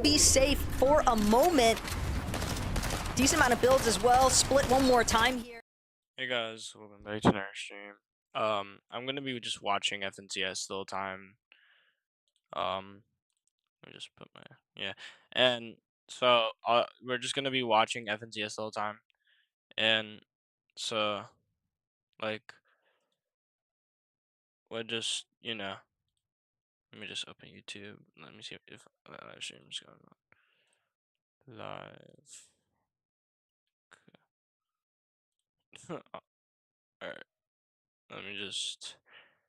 Be safe for a moment. Decent amount of builds as well. Split one more time here. Hey guys, welcome back to our stream. I'm gonna be just watching FNCS the whole time. Let me just put my and so we're just gonna be watching FNCS the whole time, and so like we're just let me just open YouTube. Let me see if that live stream is going on. Live. Alright, let me just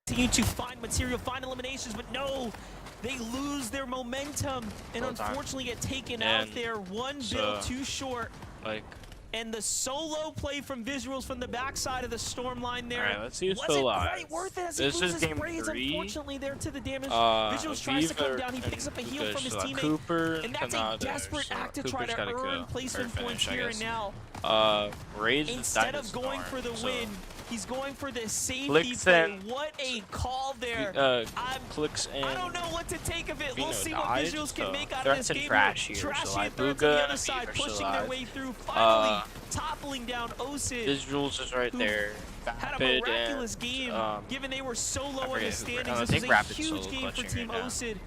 continue to find material, find eliminations, but no, they lose their momentum and unfortunately get taken out there. One build too short. And the solo play from Visuals from the backside of the storm line there. Alright, let's see who's still alive. Quite worth it as this he loses is game braids, 3. unfortunately, there to the damage. Visuals tries to come down. He picks up a heal from his teammate. Cooper, and that's a desperate act to try to earn placement points here and now. Instead of going for the win, he's going for the safety Clicks play. What a call there. Clicks in. I don't know what to take of it. We'll see died, what Visuals can make out they're of this game. Trashy here, so threats on the other side, pushing their way through. Finally, toppling down Osid. Visuals is right there. Had a miraculous game, given they were so low in the standings. This is a huge game for Team Osid.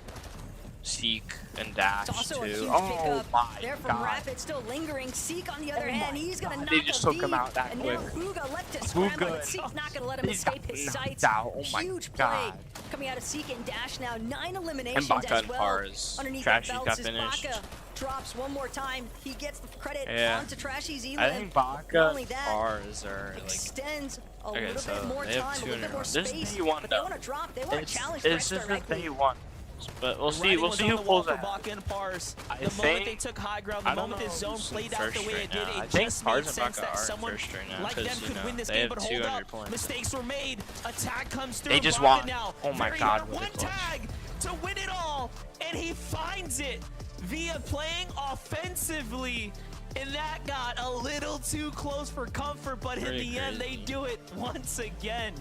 Seek and Dash it's also too. A huge oh my there from god. Rapid, still lingering. Seek on the other hand, he's gonna knock They just took him out that and quick. now Huga left to scramble, but Seek's not gonna let him escape his sights. Oh my huge god. play coming out of Seek and Dash now. 9 eliminations and Baka as well. Pars. Underneath Trashy the got belts is finished. Baka. Drops one more time. He gets the credit onto Trashy's Elam. I think Baka Pars are extends a okay, little so bit more they have time, a little bit more This space. is D1 but they want to drop. They want to challenge it's just that they want. But we'll see. We'll see who pulls out. The moment they took high ground, the moment this zone played out the way it did, it just made sense that someone like them could win this game. But hold up, mistakes were made. Attack comes through. They just won. Now. Oh my god! One tag to win it all, and he finds it via playing offensively. And that got a little too close for comfort, but in the end, they do it once again.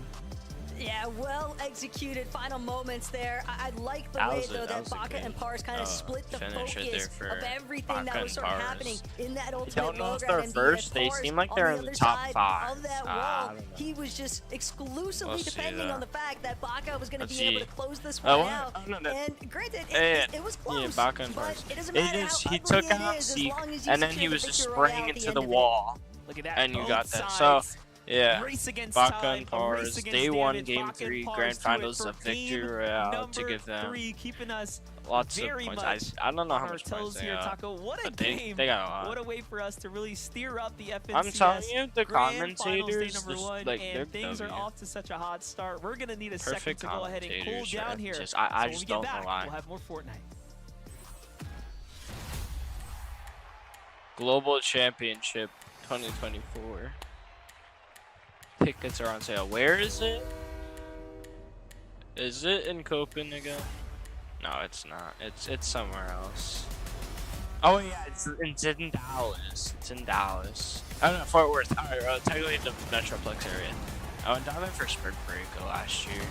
Yeah, well executed final moments there. I like the way though that Baka and Pars kind of split the focus of everything that was sort of happening in that ultimate low ground. First, they seem like they're in the top 5. Of that wall, he was just exclusively depending on the fact that Baka was going to be able to close this one out. And granted, it was close. Yeah, Baka and Pars. It doesn't matter how he took out Seek, and then he was just spraying into the wall, and you got that. So. Yeah, Baka and Pars, day 1, game 3, grand finals of victory royale to give them lots of points. I don't know how much points they got, but they got a lot. What a way for us to really steer up the FNCS. I'm telling you, the commentators, and things are off to such a hot start. We're gonna need a second to go ahead and cool down here. I just don't know why. We'll have more Fortnite. Global Championship 2024. Tickets are on sale. Where is it? Is it in Copenhagen? No, it's not. It's somewhere else. Oh yeah, it's in Dallas. It's in Dallas. I don't know, Fort Worth. Alright, technically the Metroplex area. I went down there for spring break last year.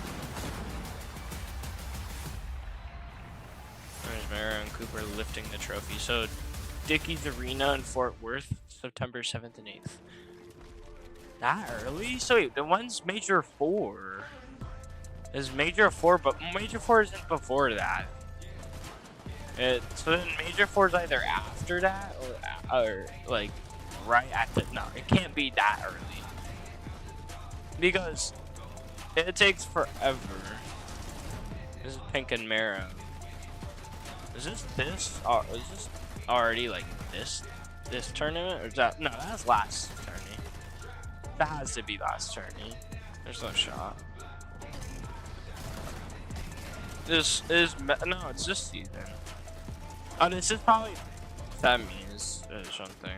There's Mara and Cooper lifting the trophy. So, Dickey's Arena in Fort Worth, September 7th and 8th. That early? So wait, the one's Major 4. Is Major 4, but Major 4 isn't before that. So then Major 4 is either after that or like right at the. No, it can't be that early because it takes forever. This is Pink and Marrow. Is this already like this tournament or is that? No, that's last tournament. That has to be last tourney. There's no shot. This is no, it's this season. Oh, this is probably semis or something.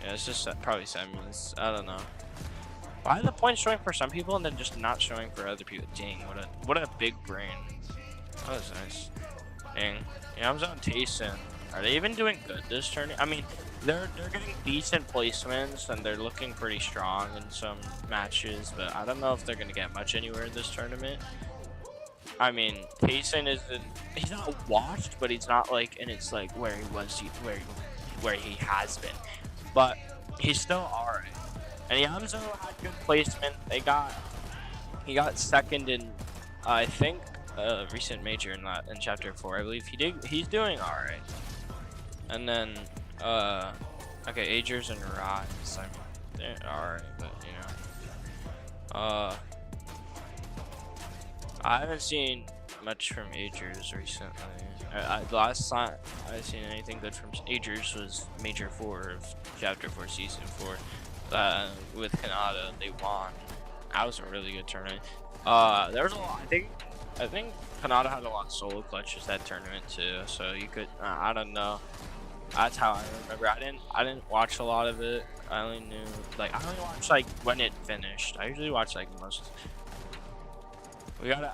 Yeah, it's just probably semis. I don't know. Why are the points showing for some people and then just not showing for other people? Dang, what a big brain. That was nice. Dang. Yeah, I'm on Tayson. Are they even doing good this tourney? I mean, they're getting decent placements and they're looking pretty strong in some matches, but I don't know if they're gonna get much anywhere in this tournament. I mean, Tayson isn't. He's not washed, but he's not like, and it's like where he was, where he has been. But he's still alright. And Yamzo had good placement. He got second in, I think, recent major in chapter 4. I believe he's doing alright. And then, okay, Agers and Rise. I mean, they're alright, but you know, I haven't seen much from Agers recently. The last time I seen anything good from Agers was Major 4 of Chapter 4 Season 4. With Canada, they won. That was a really good tournament. There was a lot. I think Canada had a lot of solo clutches that tournament too. So you could, I don't know. That's how I remember. I didn't watch a lot of it. I only knew, like, I only watched like when it finished. I usually watch like most.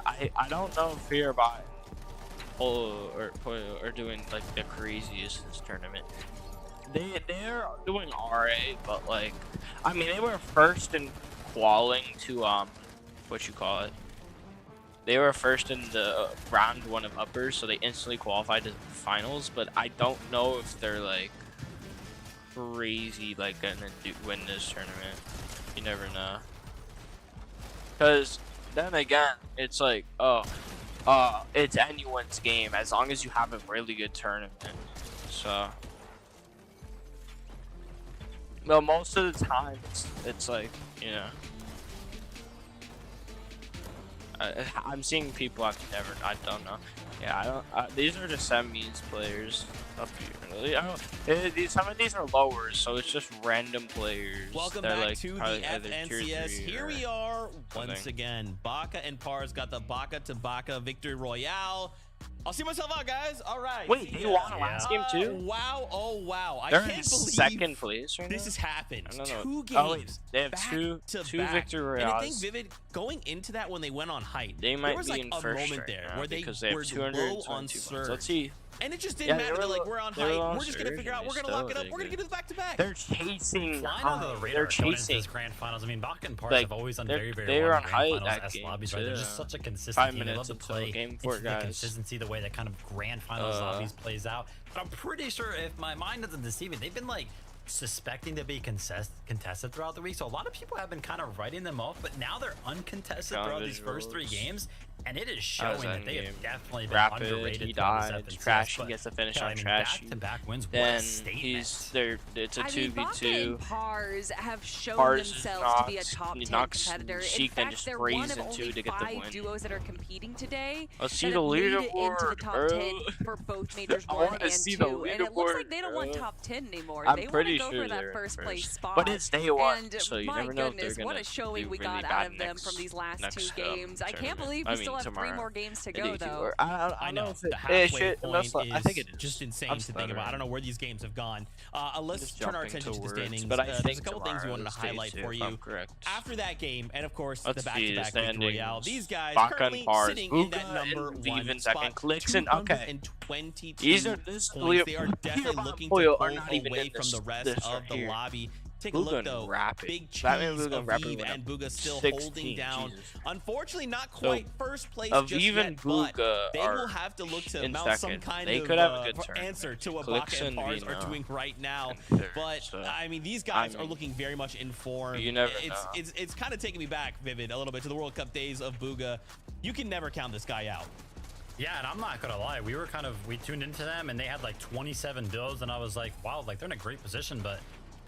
I don't know if you're about or doing like the craziest this tournament. They're doing alright, but like, I mean, they were first in qualing to what you call it. They were first in the round 1 of uppers, so they instantly qualified to the finals. But I don't know if they're like crazy like gonna win this tournament. You never know. Cause then again, it's like, it's anyone's game as long as you have a really good tournament. So, well, most of the time it's like, you know, I'm seeing people I've never, I don't know. Yeah, these are just semis players up here. Some of these are lowers, so it's just random players. Welcome back to the FNCS. Here we are once again. Baka and Pars got the Baka to Baka Victory Royale. I'll see myself out, guys. All right. Wait, they won the last game too? Wow. Oh, wow. They're I can't believe second place right now? This has happened. I don't know. 2 games. Oh, wait. They have two Victory Royales. And I think Vivid, going into that when they went on height, they might there was be like in a first moment right there now where they were low on surge. Let's see. And it just didn't matter. They're like, we're on height. We're just going to figure out. We're going to lock it up. We're going to get to the back-to-back. They're chasing. They're chasing. Grand finals. I mean, Baka and Pars have always done very, very well in grand finals as lobbies, right? They're just such a consistent team. They love to play into the consistency, the way that kind of grand finals lobbies plays out. But I'm pretty sure, if my mind doesn't deceive me, they've been like suspecting to be contested throughout the week. So a lot of people have been kind of writing them off, but now they're uncontested throughout these first 3 games. And it is showing that they have definitely been underrated. He died. Trash. He gets the finish on Trash. Back-to-back wins. Then he's there. It's a 2v2. Baka and Pars have shown themselves to be a top 10 competitor. In fact, they're one of only 5 duos that are competing today. Let's see the leaderboard, into the top 10 for both majors 1 and 2. And it looks like they don't want top 10 anymore. They want to go for that first place spot. But it's day 1, and so you my never know goodness, if they're what a showing we got out of them from these last 2 games. I can't believe we still have 3 more games to go, though. I know the halfway point is I think it is just insane to think about. I don't know where these games have gone. Let's turn our attention to the standings. But there's a couple things we wanted to highlight for you. After that game, and of course the back-to-back Victory Royale, these guys currently sitting in that number 1 spot. 222 points. They are definitely looking to pull away from the rest of the lobby. Take a look though, Big Cheese, Aviv, and Booga still holding down. Unfortunately, not quite first place just yet, but they will have to look to mount some kind of answer to what Baka and Pars are doing right now. But I mean, these guys are looking very much in form. It's kind of taking me back, Vivid, a little bit to the World Cup days of Booga. You can never count this guy out. Yeah, and I'm not gonna lie, we tuned into them and they had like 27 builds, and I was like, wow, like they're in a great position, but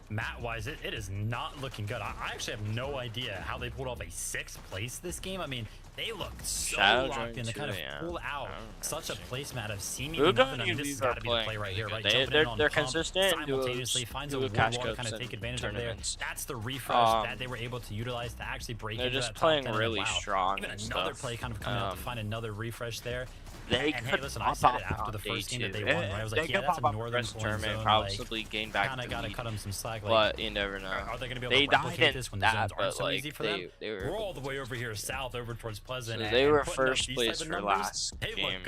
Matt-wise, it is not looking good. I actually have no idea how they pulled off a 6th place this game. I mean, they look so locked in to kind of pull out such a placemat of seemingly nothing. I mean, this has got to be the play right here, right? They're consistent. Simultaneously finds a wall to kind of take advantage of there. That's the refresh that they were able to utilize to actually break into that. They're just playing really strong. Even another play kind of coming out to find another refresh there. They and hey, listen, I said it after the first game that they won, right? I was like, yeah, that's a northern tournament, probably gain back kind of got to cut them some slack. But you never know. Are they going to be able to replicate this when the zones aren't so easy for them? We're all the way over here south, over towards Pleasant. So they were first place for last game.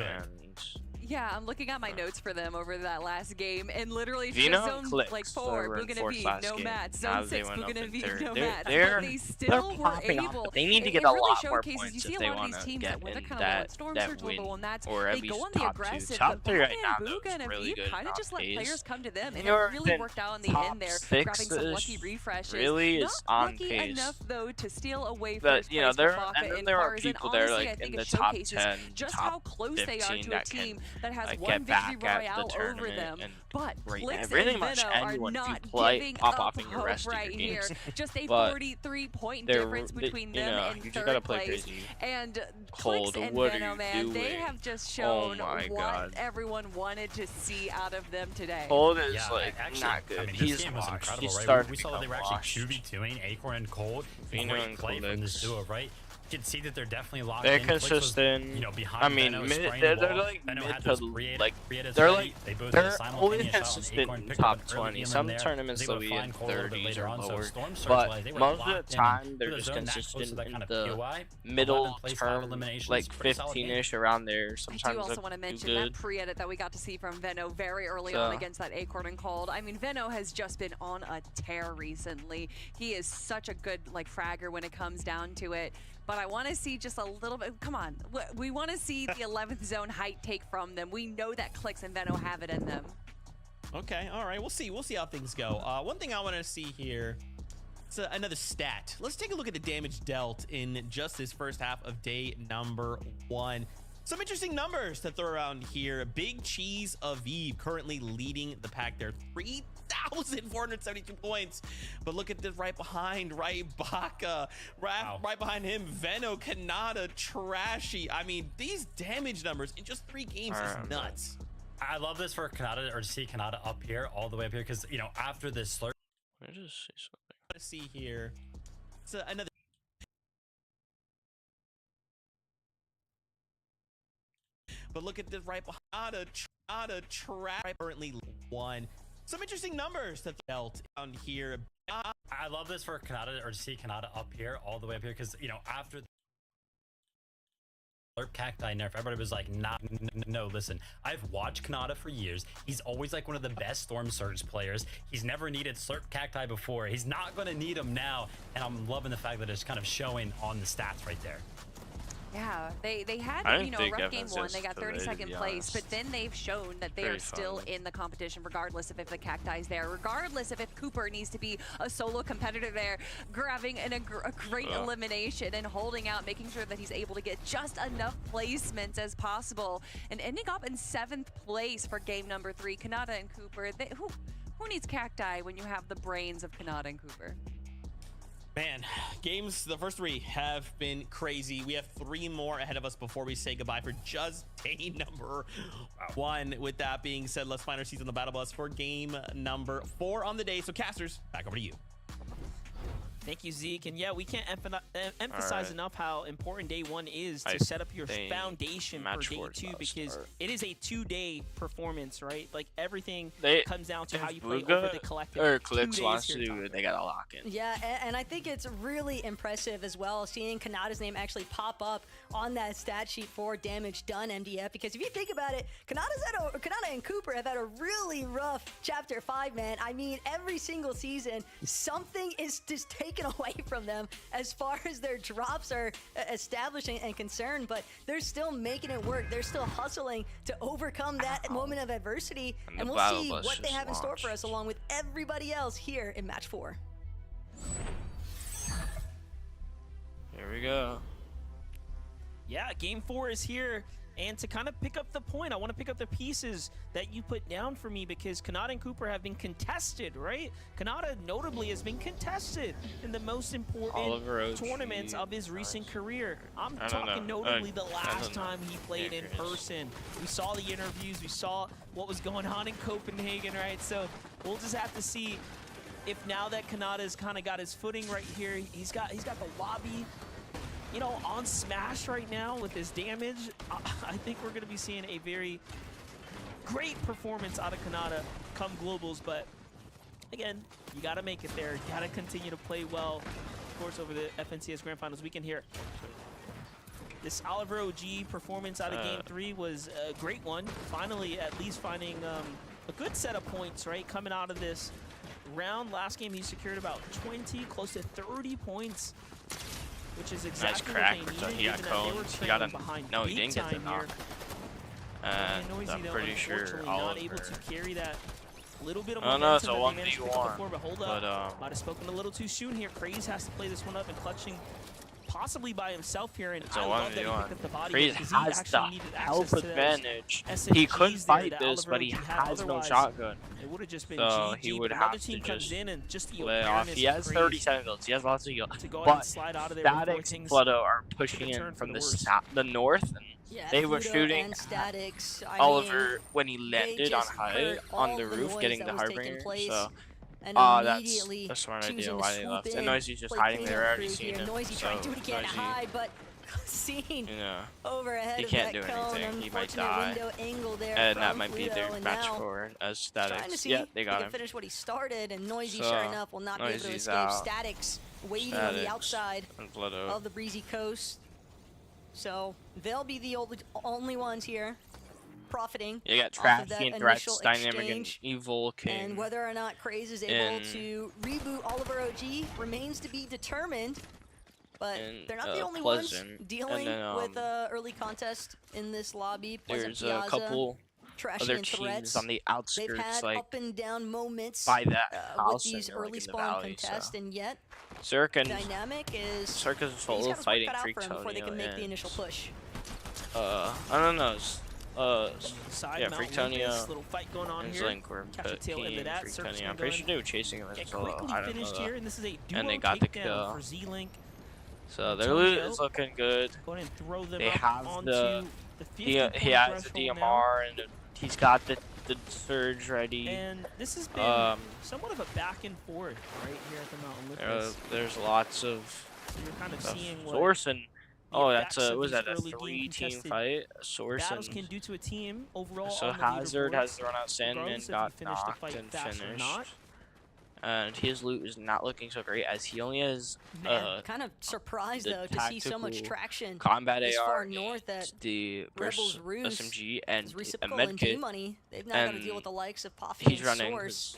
Yeah, I'm looking at my notes for them over that last game, and literally just zone like 4, Bugana V, no mats. Zone 6, Bugana V, no mats. But they still were able. They need to get a lot more points you see if a they lot of want these to teams get that in kind of what Storm Surge win, will, and that's or at they least go on the top aggressive. 2. Top 3 right now Bugana really V good kind of just let pace. players come to them, and it really worked out in the end there, grabbing some lucky refreshes. Really Not is on lucky pace. enough though to steal away But first you know, place for Baka and there are Pars, people and there honestly, like I think in the it top showcases 10, just top how close they are 15 to a team that has like, one get back victory at royale the over them. and But Clix really and much Veno are anyone not can play, giving pop up off in your hope rest right of your here. games. Just a 43-point difference between them and you just third gotta play place. crazy. And Cold, Clix and what Veno, are you man, doing? they have just shown my what God. everyone wanted to see out of them today. Cold is actually, not good. I mean, He's this game was incredible, He's right? We saw that they were actually 2v2ing Acorn and Cold. Great play from this duo, right? You can see that they're definitely locked in. They're consistent. Was, you know, behind I mean, they're like mid to like they're like they're always consistent in top 20. Some tournaments they'll be in 30s or lower, but most of the time they're just consistent in the middle term, like 15ish around there. Sometimes I do also want to mention that pre-edit that we got to see from Veno very early on against that Acorn and Cold. I mean, Veno has just been on a tear recently. He is such a good like fragger when it comes down to it. But I want to see just a little bit. Come on, we want to see the 11th zone height take from them. We know that Clix and Veno have it in them. Okay, all right, we'll see. We'll see how things go. One thing I want to see here. It's another stat. Let's take a look at the damage dealt in just this first half of day number 1. Some interesting numbers to throw around here. Big Cheese Aviv currently leading the pack there, 3,472 points. But look at this right behind, right? Baka, right behind him, Veno, Kanata, Trashy. I mean, these damage numbers in just 3 games is nuts. I love this for Kanata, or to see Kanata up here, all the way up here, because, you know, after this slurp. I just see something. Let's see here. It's another. But look at this right behind currently 1. Some interesting numbers that dealt down here. I love this for Kanata, or to see Kanata up here, all the way up here, because, you know, after Slurp Cacti nerf, everybody was like, nah, no, listen, I've watched Kanata for years. He's always like one of the best Storm Surge players. He's never needed Slurp Cacti before. He's not going to need him now. And I'm loving the fact that it's kind of showing on the stats right there. Yeah, they had, you know, a rough game 1. They got 32nd place, but then they've shown that they are still in the competition, regardless of if the Cacti's there, regardless of if Cooper needs to be a solo competitor there, grabbing a great elimination and holding out, making sure that he's able to get just enough placements as possible, and ending up in 7th place for game number 3. Kanata and Cooper, who needs Cacti when you have the brains of Kanata and Cooper? Man, games, the first 3 have been crazy. We have 3 more ahead of us before we say goodbye for just day number 1. With that being said, let's find our seats on the battle bus for game number 4 on the day. So casters, back over to you. Thank you, Zeke. And yeah, we can't emphasize enough how important day 1 is to set up your foundation for day 2, because it is a 2-day performance, right? Like everything comes down to how you play over the collective. Or Clix wants to do it, they gotta lock in. Yeah, and I think it's really impressive as well seeing Kanata's name actually pop up on that stat sheet for damage done MDF, because if you think about it, Kanata and Cooper have had a really rough Chapter 5, man. I mean, every single season, something is just taken away from them as far as their drops are establishing and concerned, but they're still making it work. They're still hustling to overcome that moment of adversity, and we'll see what they have in store for us along with everybody else here in match 4. Here we go. Yeah, game 4 is here. And to kind of pick up the point, I want to pick up the pieces that you put down for me, because Kanata and Cooper have been contested, right? Kanata notably has been contested in the most important tournaments of his recent career. I'm talking notably the last time he played in person. We saw the interviews, we saw what was going on in Copenhagen, right? So we'll just have to see if now that Kanata's kind of got his footing right here, he's got the lobby, you know, on smash right now with his damage. I think we're going to be seeing a very great performance out of Kanata come globals, but again, you got to make it there. You got to continue to play well, of course, over the FNCS Grand Finals weekend here. this Oliver OG performance out of Game 3 was a great one. Finally, at least finding a good set of points, right, coming out of this round. Last game, he secured about 20, close to 30 points, which is exactly nice crack. what they So needed. he got cones. He got a no, he didn't get the knock. And Noisy, I'm though, pretty sure not able to carry that little bit of momentum. momentum It's a 1v1. But hold up, might have spoken a little too soon here. Craze has to play this one up and clutching possibly by himself here. And it's a 1v1. Craze has the health advantage. He couldn't fight this, but he has no shotgun. It would have just been so GG, he would have have to just in and just lay off. He has 37 builds. He has lots of heal. But Statics and Flutto are pushing in from the north, and yeah, they were shooting and Statics. Oliver when he landed on high on the roof, getting the Harbinger. So. That's a smart idea why they left. And Noisy's just hiding there. I already seen him. Noisy trying to do what he can to hide, but seen overhead he of can't that do cone. anything. He might die. And that might be their match forward as Statics. Yeah, they got him. Finish what he started, and Noisy, sure enough, will not be able to escape. Out. Statics waiting on the outside of the breezy coast. So they'll be the only ones here profiting. You got Traffic and Threats, Dynamic and Evil King. And whether or not Craze is able to reboot Oliver OG remains to be determined. But they're not the only ones dealing with early contest in this lobby. There's a couple other teams on the outskirts, they've had like up and down moments by that house with these early like spawn valley, contests, and yet Dynamic is solo fighting Freaktonio before they can make the initial push. I don't know. Yeah, Freaktonio little fight going on and here. Zlink were Freaktonio. I'm pretty sure they were chasing him as solo. I don't know here, and this is a duo and they got the kill. For Z-Link. So their loot is looking good. Go ahead and throw them they have he has a DMR now. and he's got the surge ready. And this has been somewhat of a back and forth right here at the Mountain Olympus. There's lots of you're kind of seeing what Source and that's was that a 3-team fight? Source battles and can do to a team overall. So Hazard has thrown out Sandman, got knocked and finished. And his loot is not looking so great as he only has kind of surprised though to see so much traction combat as AR far north at the Rebels Roost, SMG and a med kit. Money. They've now got to deal with the likes of Puffy he's and running Source.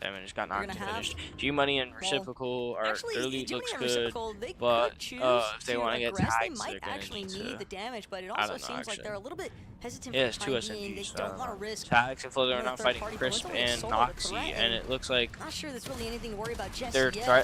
Sandman just got knocked and finished. G Money and Reciprocal their loot looks good, but if they want to get tags, they might actually need the damage, but it also seems like they're a little bit hesitant for the time being. They don't want to risk tags and Flow. They're not fighting Crisp and Noxy, and it looks like not sure there's really anything to worry about just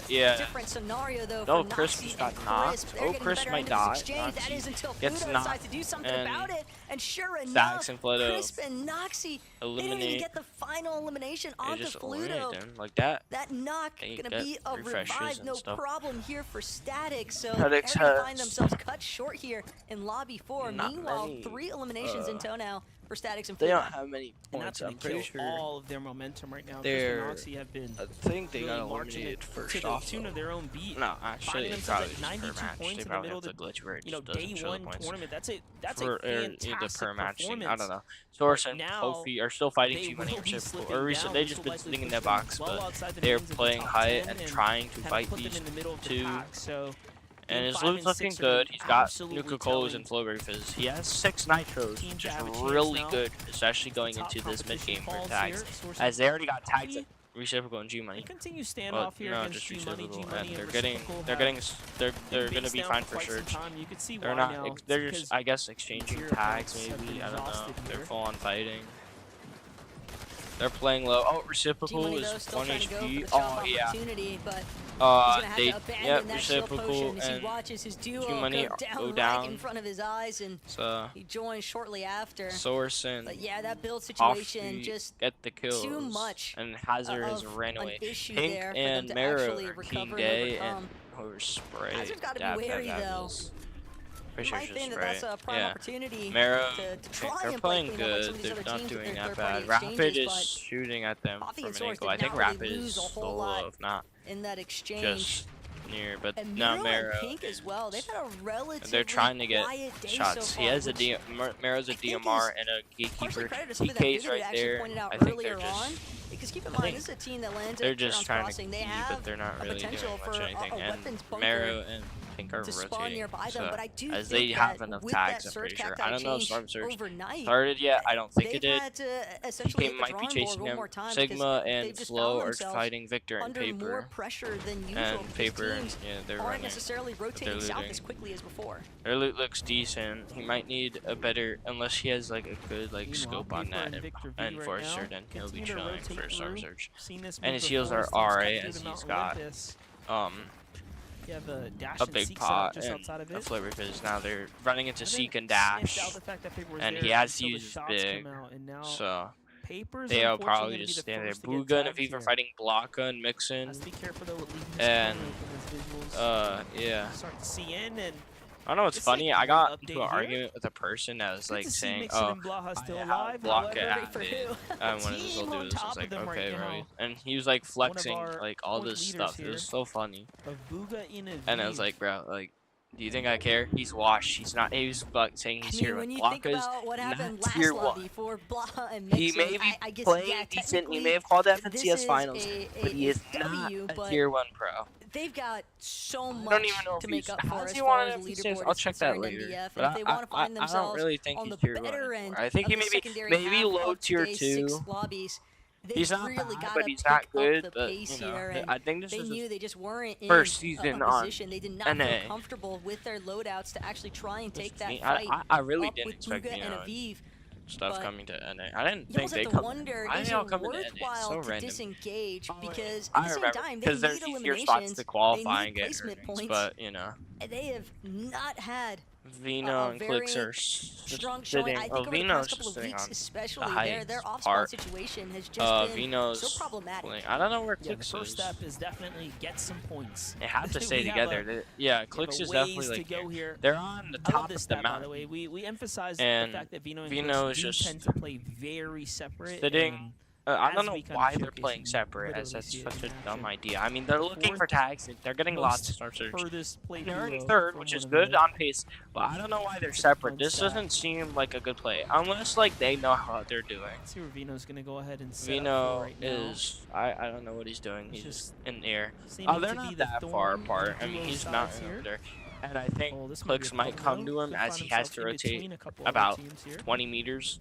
yet. Different scenario though. No, Crisp got knocked. Crisp might die. That is until gets Pluto decides to do something about it, and sure enough, Crisp and Noxy, they didn't even get the final elimination onto Pluto. Like that. That knock gonna be a revive, no problem here for Static. So Statics they're gonna find themselves cut short here in lobby 4. Meanwhile, 3 eliminations in tow now for Statics and Pluto. They don't have many points. I'm pretty sure all of their momentum right now. Noxy have been. I think they got eliminated first off. To the tune of their own beat. No, actually, they probably just 92 points in the middle of the day 1 tournament. That's a fantastic performance. I don't know. Source and Kofi are still fighting G Money or recently they just been sitting in their box, but they're playing high and trying to fight these two. And his loot's looking good. He's got Nuka-Colas and Flowberry Fizz. He has 6 Nitros, which is really good, especially going into this mid-game for tags, as they already got tags at Reciprocal and G Money. Continue standoff here against G Money, and they're gonna be fine for Surge. They're not. They're just, I guess, exchanging tags maybe. I don't know. They're full on fighting. They're playing low. Oh, Reciprocal is 1 HP. Oh yeah. Reciprocal and G Money go down in front of his eyes, and so he joins shortly after. Source and but yeah, that build situation just get the kills. Too much. And Hazard has ran away. Pink and Mero are King Day and Spray. Hazard's got to be wary though. I think that's a prime opportunity Mero, to try they're and playing good. They're not doing that bad. Rapid is shooting at them from an angle. I think Rapid is solo, if not in that exchange. Just near, but and not Mero. Pink as well. They've had a relatively they're trying to get shots. So he has a Mero's a DMR and a Gatekeeper. DK's right there. I think they're just Because keep in mind, this is a team that lands they're at just Charon's trying Crossing. to They key, have but they're not really doing much anything. And Mero and Pink are to spawn rotating, nearby them, but I do as think they have enough with tags, that I'm surge pretty sure. cacti I don't know if change Storm Surge overnight, started yet. I don't think it did. Had to essentially He might be chasing one them. more time Sigma because and Flow are fighting Victor and under Paper. more pressure than usual. And Paper, teams yeah, they're aren't running. necessarily rotating south as quickly as before. Their loot looks decent. He might need a better, unless he has like a good like scope on that and Forester, then he'll be chilling for Storm Surge. And his heals are RA as he's got a big pot and a flipper because now they're running into Seek and Dash, and he has to use his big, so they'll probably just stand there. Booga and Aviv are fighting Blanca and Mixin, and yeah. I don't know what's funny. I got into an argument with a person that was like saying, "Oh, I have Blanca active," and one of his little dudes was like, "Okay, right," and he was like flexing like all this stuff. It was so funny, and I was like, "Bro, like, do you think I care? He's washed. He's not. He was saying he's here with Blanca's not tier 1. He may be playing decent. He may have called FNCS finals, but he is not a tier 1 pro." They've got so much to make up for as far as the leaderboard I'll check that later. MDF, but if they want to find I don't really think on he's the tier 1. I think think he maybe low tier 2. Lobbies, he's not really bad, but he's not good. But you know, I think this is they just weren't in first season on position. They did not NA. feel comfortable with their loadouts to actually try and take that fight. I really didn't expect Aviv. Stuff coming to NA. I didn't you think they they come. Wonder, I is think it coming to NA. So to random. Disengage because I at the same remember time because there's easier spots to qualify and get placement earnings, points. but you know. They have not had Vino and Clicks are strong showing. I think over the past couple of weeks, especially their off-spawn situation has just been so problematic. I don't know where Clicks is. The first step is definitely get some points. They have to stay together. Yeah, Clicks is definitely like here. They're on the top of the mountain. By the way, we emphasize the fact that Vino and Clicks tend to play very separate. Sitting. I don't know why they're playing separate, as that's such a dumb idea. I mean, they're looking for tags, they're getting lots of Storm Surge. They're in third, which is good on pace, but I don't know why they're separate. This doesn't seem like a good play, unless like they know how they're doing. Let's see where Vino's gonna go ahead and set Vino right is, I don't know what he's doing. He's just in the air. Oh, they're not that far apart. I mean, he's not over there. And I think Clicks might come to him as he has to rotate about 20 meters.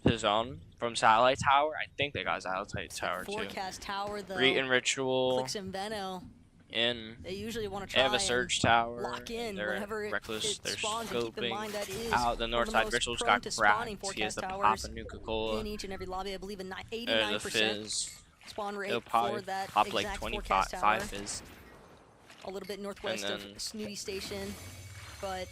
His own from Satellite Tower. I think they got Satellite Tower too. Forecast Tower though. Reet and Ritual. Clicks and Veno. They usually want to try. They have a Surge Tower. Lock in they're reckless. They're scoping out the north side. Ritual's got cracked. He has the pop and Nuka-Cola. In each and every lobby, I believe, 89% spawn rate for that pop like 25 Fizz. A little bit northwest of Snooty Station, but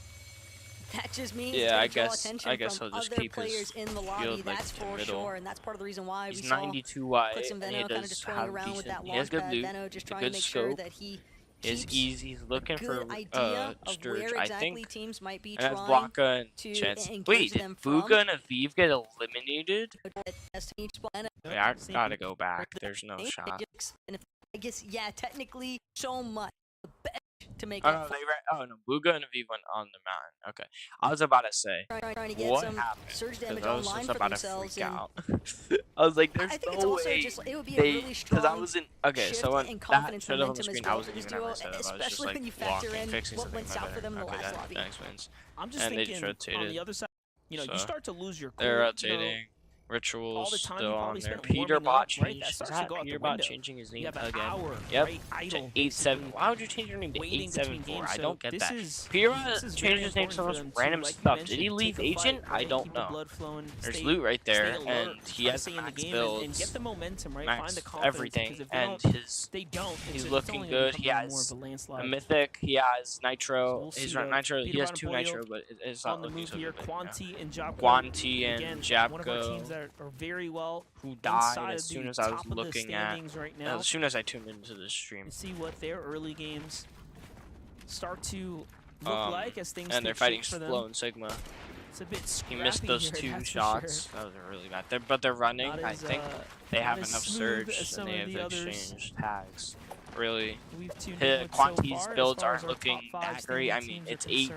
that just means I draw guess attention from he'll just other keep players in the lobby. That's for sure, and that's part of the reason why we saw 92 wide. Clicks and Veno kind of just toying around with that launch pad. Veno just trying to make sure that he is easy. He's looking for Sturge. I think teams might be and that's Blanca and Chance. Wait, did Booga and Aviv get eliminated? I gotta go back. There's no shot. I guess technically so much. To make no, Booga and Aviv went on the mountain. Okay, I was about to say, trying to get what some happened? surge damage I was online just about for to themselves. freak out. I was like, there's no way. It would be a really strong I was in. Okay, so when that showed up on the screen, I wasn't even at my setup. I was just like walking, fixing something in my bed. Okay, that explains. I'm just thinking on the other side, you start to lose your core. They're rotating. Rituals still on there. Peter Bot changed. Is that Peter Bot changing his name again? Yep. 8-7. Why would you change your name to 874? I don't get that. Peter Bot changed his name to some random stuff. Did he leave Agent? I don't know. There's loot right there, and he has max builds, max everything, and he's looking good. He has a Mythic. He has Nitro. He's not Nitro. He has 2 Nitro, but it's not looking so good. Quanti and Japko. Are very well who died as soon as I was looking at as soon as I tuned into the stream. See what their early games start to look like as things and they're fighting Flow and Sigma. It's a bit he missed those 2 shots. That was really bad. But they're running. I think they have enough surge and they have exchanged tags. Really, Quanti's builds aren't looking that great. I mean, it's 8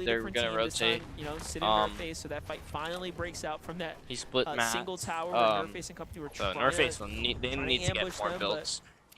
they were gonna rotate. You know, sitting Nerface, so that fight finally breaks out from that he split single tower where Nerface and company were so trying Nerface they need to get more builds.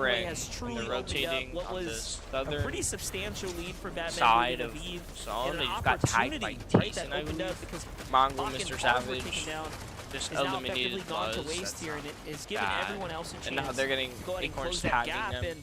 runway has truly opened up what was a pretty substantial lead for Batman side of Aviv. So they just got tagged by Tyson, I believe. Mongo, Mr. Savage, just eliminated Buzz. Here, and it is giving everyone else a chance and now they're getting Acorns tagging them.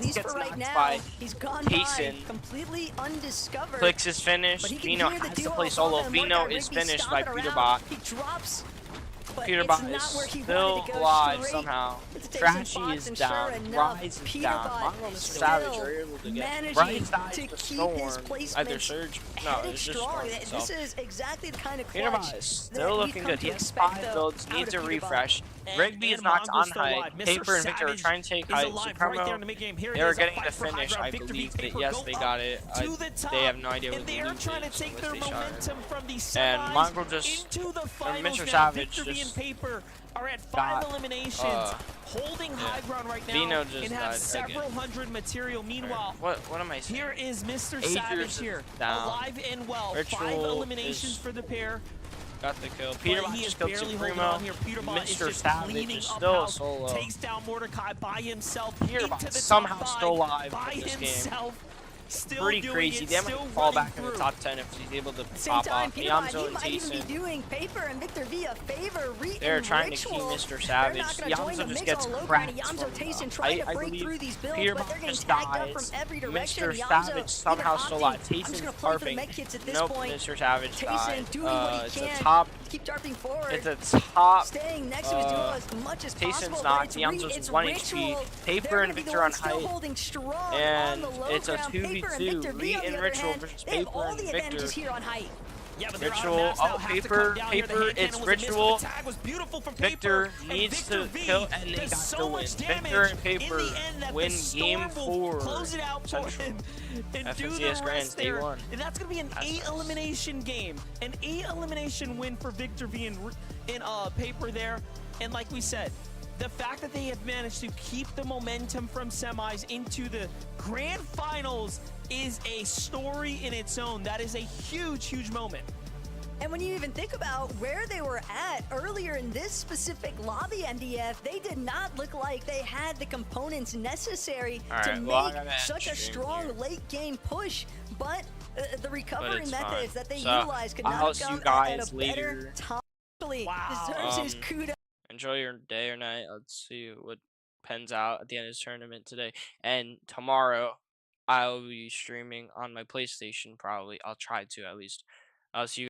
least gets for right knocked now, by he's gone Payson. by completely undiscovered. Clicks is finished. Vino has to play solo. Vino is finished by Peterbot. He drops. Peterbot is still alive somehow. Trashy is down. Rise is down. Mongo and Mr. Savage are able to get. Rise dies to Storm. Either Surge. No, it's just Storm itself. This is exactly the kind of Peterbot is still looking good. He has 5 builds, needs a refresh. Rigby is knocked on height. Paper and Victor are trying to take height. Supremo, they were getting the finish, I believe. But yes, they got it. They have no idea what they lose. And Mongrel just, Mr. Savage just Paper are at 5 eliminations, holding high ground right now, Vino just and have several hundred material. Meanwhile, what am I saying? Here is Mr. Savage here, alive and well. 5 eliminations for the pair. got the kill. Peterbot he is just killed barely Supremo. holding on here. Peterbot is Mr. just Savage cleaning is up still house, solo. takes down Mordecai by himself. Peterbot somehow still alive by in this himself. game. Still Pretty doing crazy. It, They might still fall back through. in the top 10 if he's able to Same pop time, off. Peterbot, Yamzo he might even be and doing Paper and Victor V a favor. They're trying to keep Mr. Savage. Yamzo just gets cracked Yamzo Tayson from trying to break through these builds, but they're getting tagged up from every direction. Mr. Savage somehow still alive. Tayson's tarping. Nope, Mr. Savage died. Doing what he it's can. a top. Keep darting forward. It's a top. Staying next to his duo as much as possible. Tayson's knocked. Yamzo's 1 HP. Paper and Victor on height. And it's a 2v2. Re and Ritual versus Paper and Victor. Here on height. Yeah, but Ritual, Paper, it's Ritual. Victor needs to kill, and they got to win. Victor and Paper win game 4. Close it out for him and do the rest there. And that's going to be an 8-elimination game. An 8-elimination win for Victor V in Paper there. And like we said, the fact that they have managed to keep the momentum from semis into the grand finals is a story in its own. That is a huge, huge moment. And when you even think about where they were at earlier in this specific lobby, MDF, they did not look like they had the components necessary to make such a strong late game push. But the recovery methods that they utilized could not have gone at a better time. Deserves his kudos. Enjoy your day or night. Let's see what pens out at the end of this tournament today. And tomorrow, I'll be streaming on my PlayStation, probably. I'll try to, at least. I'll see you.